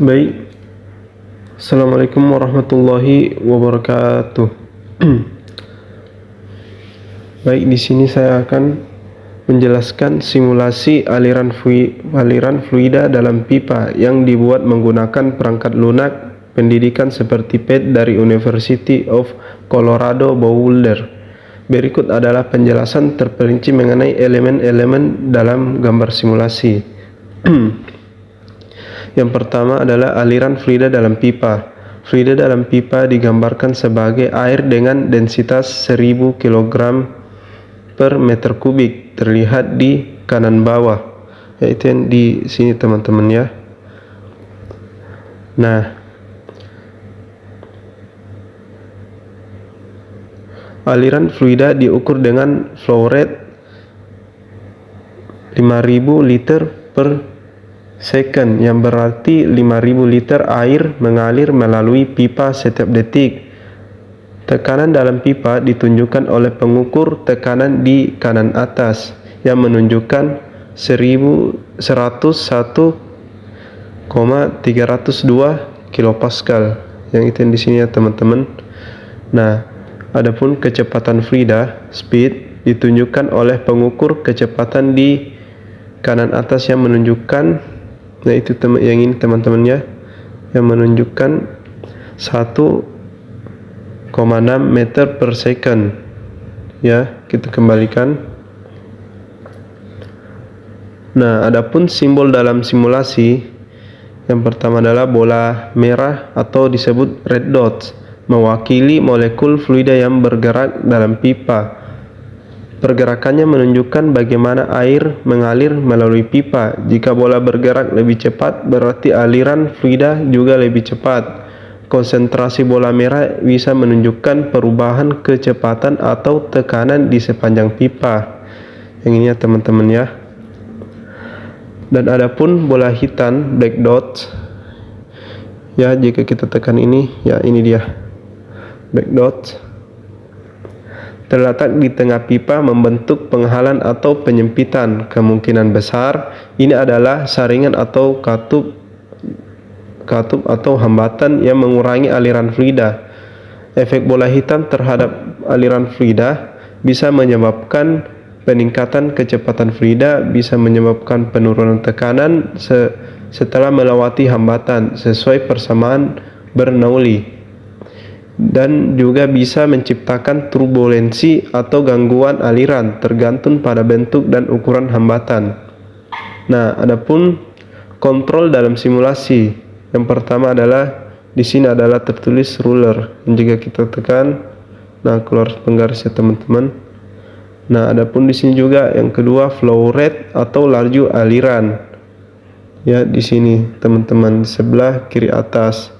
Baik, Assalamualaikum warahmatullahi wabarakatuh. Baik, di sini saya akan menjelaskan simulasi aliran fluida dalam pipa yang dibuat menggunakan perangkat lunak pendidikan seperti PET dari University of Colorado Boulder. Berikut adalah penjelasan terperinci mengenai elemen-elemen dalam gambar simulasi. Yang pertama adalah aliran fluida dalam pipa. Fluida dalam pipa digambarkan sebagai air dengan densitas 1000 kg per meter kubik, terlihat di kanan bawah, yaitu yang di sini teman-teman ya. Nah, aliran fluida diukur dengan flow rate 5000 liter per second, yang berarti 5000 liter air mengalir melalui pipa setiap detik. Tekanan dalam pipa ditunjukkan oleh pengukur tekanan di kanan atas yang menunjukkan 101,302 kilopascal, yang itu di sini ya teman-teman. Nah, adapun kecepatan fluida speed ditunjukkan oleh pengukur kecepatan di kanan atas yang menunjukkan, nah itu yang ini teman-teman ya, yang menunjukkan 1,6 meter per second ya. Kita kembalikan. Nah, adapun simbol dalam simulasi, yang pertama adalah bola merah atau disebut red dots, mewakili molekul fluida yang bergerak dalam pipa. Pergerakannya menunjukkan bagaimana air mengalir melalui pipa. Jika bola bergerak lebih cepat, berarti aliran fluida juga lebih cepat. Konsentrasi bola merah bisa menunjukkan perubahan kecepatan atau tekanan di sepanjang pipa. Yang ini ya teman-teman ya. Dan adapun bola hitam black dots ya, jika kita tekan ini ya, ini dia black dots, terletak di tengah pipa membentuk penghalang atau penyempitan. Kemungkinan besar ini adalah saringan atau katup atau hambatan yang mengurangi aliran fluida. Efek bola hitam terhadap aliran fluida bisa menyebabkan peningkatan kecepatan fluida, bisa menyebabkan penurunan tekanan setelah melewati hambatan sesuai persamaan Bernoulli, dan juga bisa menciptakan turbulensi atau gangguan aliran tergantung pada bentuk dan ukuran hambatan. Nah, adapun kontrol dalam simulasi, yang pertama adalah di sini adalah tertulis ruler. Dan jika kita tekan, nah keluar penggaris ya teman-teman. Nah, adapun di sini juga yang kedua flow rate atau laju aliran. Ya, di sini teman-teman sebelah kiri atas.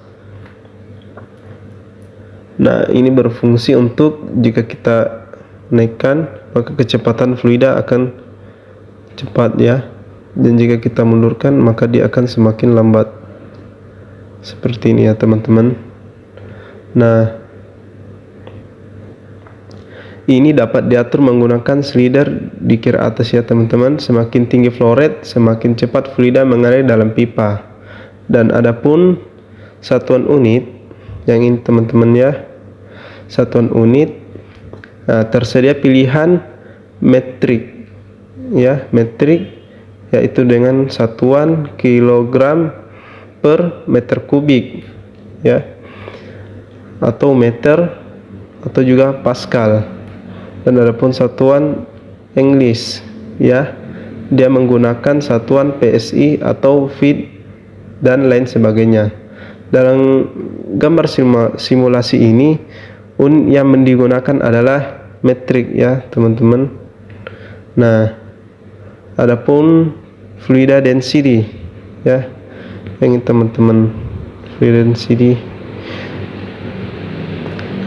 Nah, ini berfungsi untuk jika kita naikkan, maka kecepatan fluida akan cepat ya. Dan jika kita mundurkan, maka dia akan semakin lambat. Seperti ini ya teman-teman. Nah, ini dapat diatur menggunakan slider di kiri atas ya teman-teman. Semakin tinggi flow rate, semakin cepat fluida mengalir dalam pipa. Dan adapun satuan unit, yang ini teman-teman ya, satuan unit, nah, tersedia pilihan metrik ya, metrik yaitu dengan satuan kilogram per meter kubik ya, atau meter atau juga pascal. Dan adapun satuan English ya, dia menggunakan satuan PSI atau feet dan lain sebagainya. Dalam gambar simulasi ini yang digunakan adalah metrik ya teman-teman. Nah, adapun fluida density ya, yang ini teman-teman, fluida density.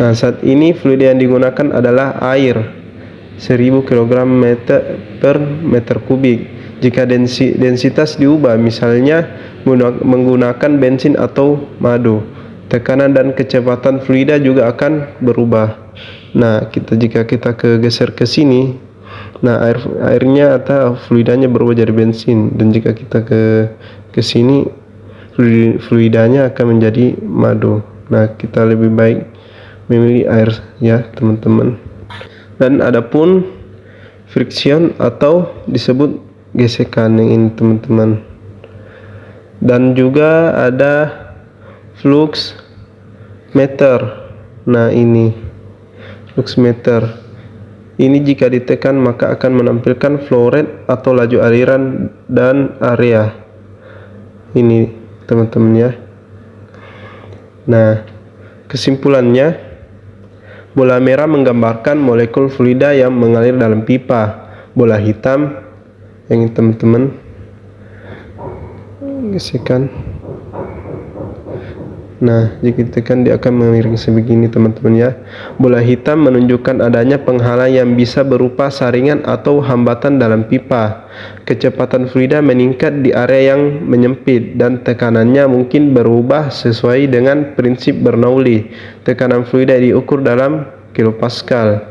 Nah, saat ini fluida yang digunakan adalah air 1000 kg per meter kubik. Jika densitas diubah, misalnya menggunakan bensin atau madu, tekanan dan kecepatan fluida juga akan berubah. Nah, jika kita geser ke sini, nah airnya atau fluidanya berubah jadi bensin. Dan jika kita ke sini, fluidanya akan menjadi madu. Nah, kita lebih baik memilih air ya teman-teman. Dan adapun friction atau disebut gesekan yang ini teman-teman. Dan juga ada flux meter. Nah, ini flux meter. Ini jika ditekan maka akan menampilkan flow rate atau laju aliran dan area. Ini teman-teman ya. Nah, kesimpulannya, bola merah menggambarkan molekul fluida yang mengalir dalam pipa. Bola hitam yang ini teman-teman, gesekan. Nah, jika ditekan dia akan memiring sebegini teman-teman ya. Bola hitam menunjukkan adanya penghalang yang bisa berupa saringan atau hambatan dalam pipa. Kecepatan fluida meningkat di area yang menyempit dan tekanannya mungkin berubah sesuai dengan prinsip Bernoulli. Tekanan fluida diukur dalam kilopascal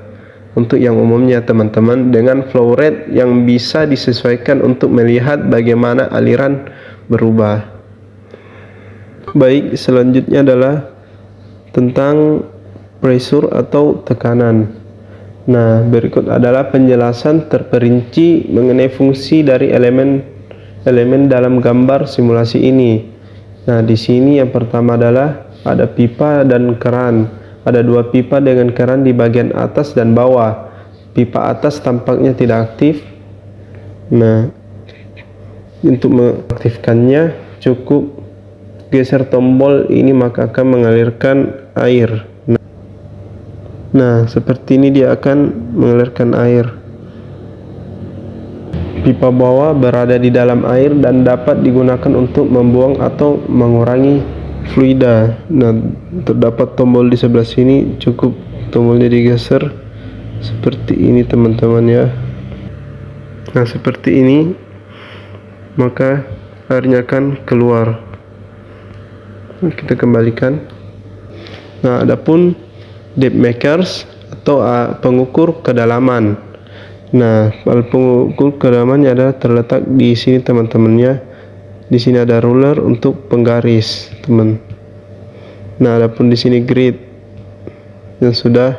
untuk yang umumnya teman-teman, dengan flow rate yang bisa disesuaikan untuk melihat bagaimana aliran berubah. Baik, selanjutnya adalah tentang pressure atau tekanan. Nah, berikut adalah penjelasan terperinci mengenai fungsi dari elemen dalam gambar simulasi ini. Nah, di sini yang pertama adalah ada pipa dan keran. Ada dua pipa dengan keran di bagian atas dan bawah. Pipa atas tampaknya tidak aktif. Nah, untuk mengaktifkannya cukup geser tombol ini maka akan mengalirkan air. Nah, seperti ini dia akan mengalirkan air. Pipa bawah berada di dalam air dan dapat digunakan untuk membuang atau mengurangi fluida. Nah, terdapat tombol di sebelah sini, cukup tombolnya digeser seperti ini teman-teman ya. Nah, seperti ini maka airnya akan keluar. Kita kembalikan. Nah, adapun depth makers atau pengukur kedalaman. Nah, pengukur kedalamannya adalah terletak di sini teman-teman ya. Di sini ada ruler untuk penggaris, teman. Nah, adapun di sini grid yang sudah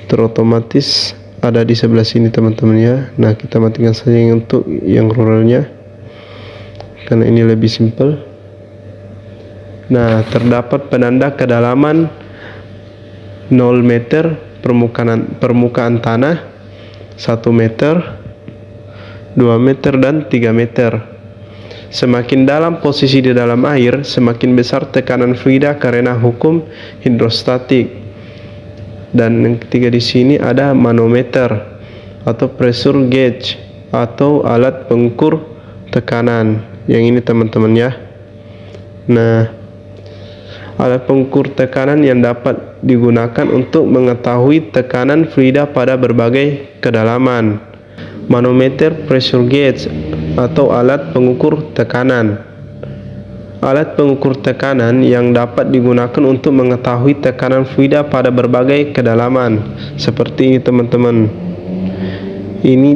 terotomatis ada di sebelah sini teman-teman ya. Nah, kita matikan saja yang untuk yang rulernya karena ini lebih simple. Nah, terdapat penanda kedalaman 0 meter permukaan tanah, 1 meter, 2 meter, dan 3 meter. Semakin dalam posisi di dalam air, semakin besar tekanan fluida karena hukum hidrostatik. Dan yang ketiga di sini ada manometer atau pressure gauge atau alat pengukur tekanan. Yang ini teman-teman ya. Nah, alat pengukur tekanan yang dapat digunakan untuk mengetahui tekanan fluida pada berbagai kedalaman. Manometer, pressure gauge atau alat pengukur tekanan. Alat pengukur tekanan yang dapat digunakan untuk mengetahui tekanan fluida pada berbagai kedalaman. Seperti ini teman-teman. Ini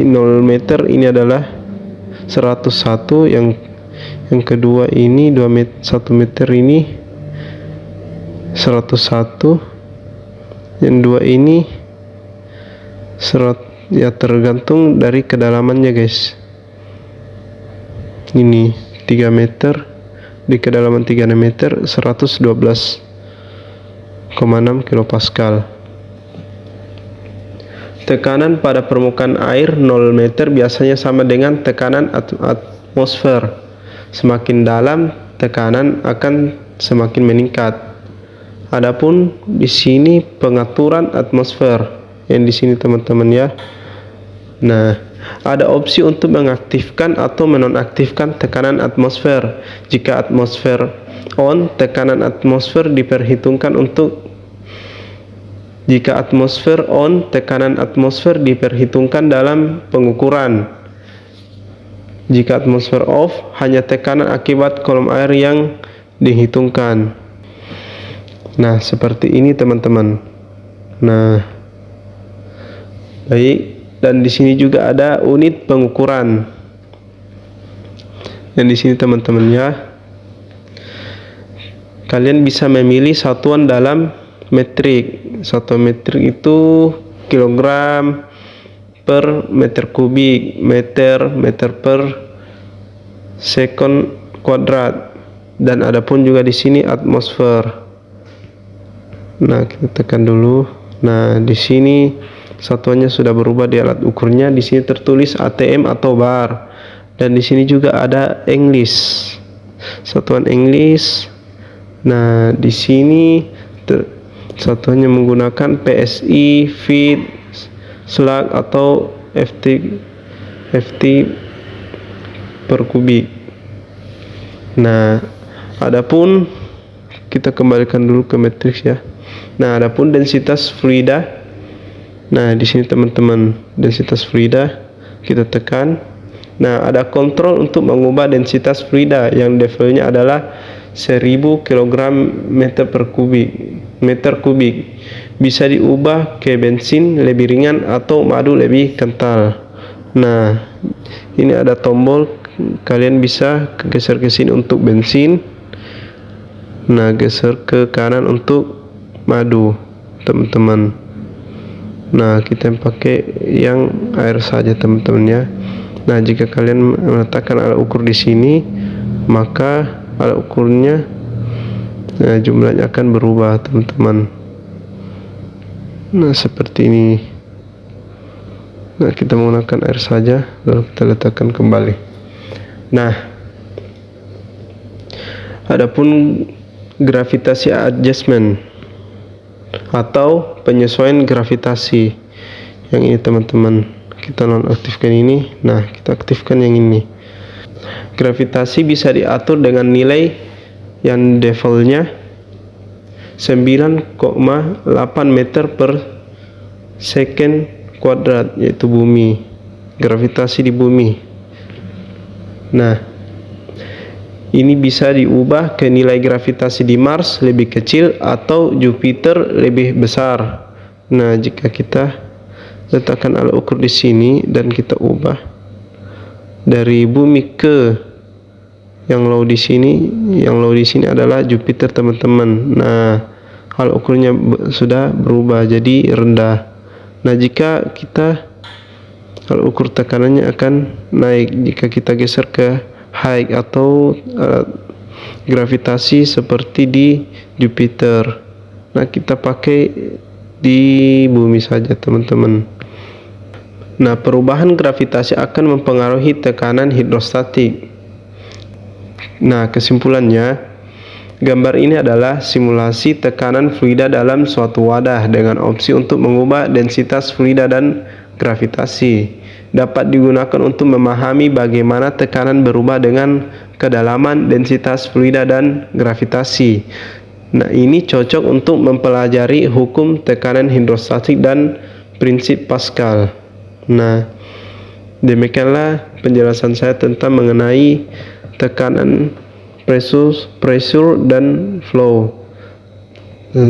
0 meter, ini adalah 101, yang kedua ini 1 meter ini 101, yang dua ini ya tergantung dari kedalamannya guys. Ini 3 meter, di kedalaman 3 meter 112,6 kilopascal. Tekanan pada permukaan air 0 meter biasanya sama dengan tekanan atmosfer. Semakin dalam tekanan akan semakin meningkat. Adapun di sini pengaturan atmosfer yang di sini teman-teman ya. Nah, ada opsi untuk mengaktifkan atau menonaktifkan tekanan atmosfer. Jika atmosfer on, tekanan atmosfer diperhitungkan dalam pengukuran. Jika atmosfer off, hanya tekanan akibat kolom air yang dihitungkan. Nah, seperti ini teman-teman. Nah, baik, dan di sini juga ada unit pengukuran. Dan di sini teman-teman ya, kalian bisa memilih satuan dalam metrik. Satuan metrik itu kilogram per meter kubik, meter per sekon kuadrat, dan ada pun juga di sini atmosfer. Nah, kita tekan dulu. Nah, di sini satuannya sudah berubah di alat ukurnya. Di sini tertulis ATM atau bar, dan di sini juga ada English, satuan English. Nah, di sini satuannya menggunakan PSI, feet, slug atau FT per kubik. Nah, adapun kita kembalikan dulu ke matriks ya. Nah, adapun densitas fluida. Nah, di sini teman-teman, densitas fluida kita tekan. Nah, ada kontrol untuk mengubah densitas fluida yang levelnya adalah 1000 kg meter kubik. Bisa diubah ke bensin lebih ringan atau madu lebih kental. Nah, ini ada tombol, kalian bisa geser ke sini untuk bensin. Nah, geser ke kanan untuk madu, teman-teman. Nah, kita pakai yang air saja, teman-teman ya. Nah, jika kalian meletakkan alat ukur di sini, maka alat ukurnya jumlahnya akan berubah, teman-teman. Nah, seperti ini. Nah, kita menggunakan air saja, lalu kita letakkan kembali. Nah, adapun gravitasi adjustment atau penyesuaian gravitasi yang ini, teman-teman, kita nonaktifkan ini. Nah, kita aktifkan yang ini. Gravitasi bisa diatur dengan nilai yang levelnya 9,8 meter per second kuadrat, yaitu bumi, gravitasi di bumi. Nah, ini bisa diubah ke nilai gravitasi di Mars lebih kecil atau Jupiter lebih besar. Nah, jika kita letakkan alat ukur di sini dan kita ubah dari bumi ke yang low di sini, adalah Jupiter, teman-teman. Nah, alat ukurnya sudah berubah jadi rendah. Nah, jika kita alat ukur tekanannya akan naik jika kita geser ke high atau gravitasi seperti di Jupiter. Nah, kita pakai di bumi saja, teman-teman. Nah, perubahan gravitasi akan mempengaruhi tekanan hidrostatik. Nah, kesimpulannya, gambar ini adalah simulasi tekanan fluida dalam suatu wadah dengan opsi untuk mengubah densitas fluida dan gravitasi. Dapat digunakan untuk memahami bagaimana tekanan berubah dengan kedalaman, densitas fluida, dan gravitasi. Nah, ini cocok untuk mempelajari hukum tekanan hidrostatik dan prinsip Pascal. Nah, demikianlah penjelasan saya tentang mengenai tekanan, pressure dan flow.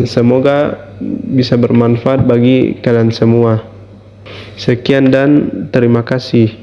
Semoga bisa bermanfaat bagi kalian semua. Sekian dan terima kasih.